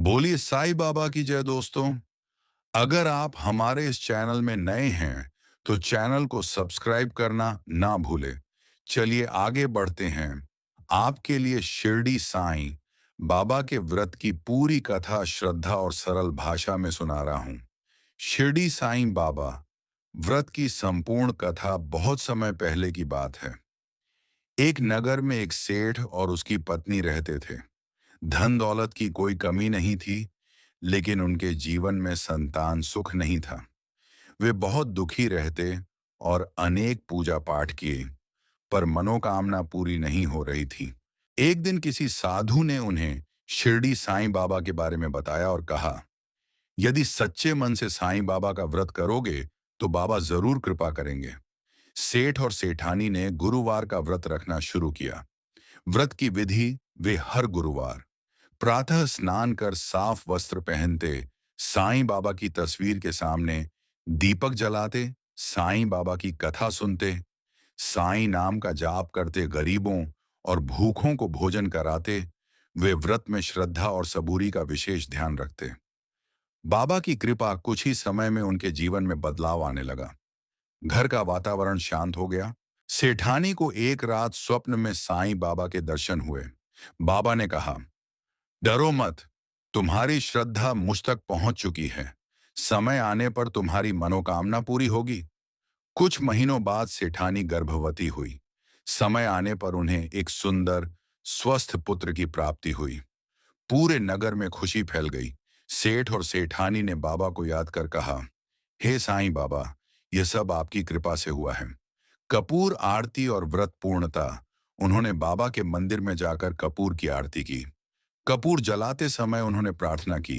बोलिए साईं बाबा की जय दोस्तों। अगर आप हमारे इस चैनल में नए हैं तो चैनल को सब्सक्राइब करना ना भूलें। चलिए आगे बढ़ते हैं। आपके लिए शिरडी साईं बाबा के व्रत की पूरी कथा श्रद्धा और सरल भाषा में सुना रहा हूँ। शिरडी साईं बाबा व्रत की संपूर्ण कथा बहुत समय पहले की बात है। एक नगर में एक सेठ और उसकी पत्नी रहते थे। धन दौलत की कोई कमी नहीं थी, लेकिन उनके जीवन में संतान सुख नहीं था। वे बहुत दुखी रहते और अनेक पूजा पाठ किए, पर मनोकामना पूरी नहीं हो रही थी। एक दिन किसी साधु ने उन्हें शिरडी साईं बाबा के बारे में बताया और कहा, यदि सच्चे मन से साईं बाबा का व्रत करोगे तो बाबा जरूर कृपा करेंगे। सेठ और सेठानी ने गुरुवार का व्रत रखना शुरू किया। व्रत की विधि, वे हर गुरुवार प्रातः स्नान कर साफ वस्त्र पहनते, साईं बाबा की तस्वीर के सामने दीपक जलाते, साईं बाबा की कथा सुनते, साईं नाम का जाप करते, गरीबों और भूखों को भोजन कराते। वे व्रत में श्रद्धा और सबूरी का विशेष ध्यान रखते। बाबा की कृपा, कुछ ही समय में उनके जीवन में बदलाव आने लगा। घर का वातावरण शांत हो गया। सेठानी को एक रात स्वप्न में साईं बाबा के दर्शन हुए। बाबा ने कहा, डरो मत, तुम्हारी श्रद्धा मुझ तक पहुंच चुकी है। समय आने पर तुम्हारी मनोकामना पूरी होगी। कुछ महीनों बाद सेठानी गर्भवती हुई। समय आने पर उन्हें एक सुंदर, स्वस्थ पुत्र की प्राप्ति हुई। पूरे नगर में खुशी फैल गई। सेठ और सेठानी ने बाबा को याद कर कहा, हे साईं बाबा, यह सब आपकी कृपा से हुआ है। कपूर आरती और व्रत पूर्णता। उन्होंने बाबा के मंदिर में जाकर कपूर की आरती की। कपूर जलाते समय उन्होंने प्रार्थना की,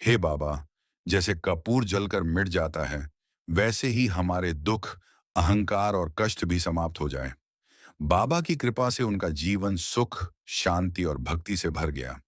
हे बाबा, जैसे कपूर जलकर मिट जाता है, वैसे ही हमारे दुख, अहंकार और कष्ट भी समाप्त हो जाए। बाबा की कृपा से उनका जीवन सुख, शांति और भक्ति से भर गया।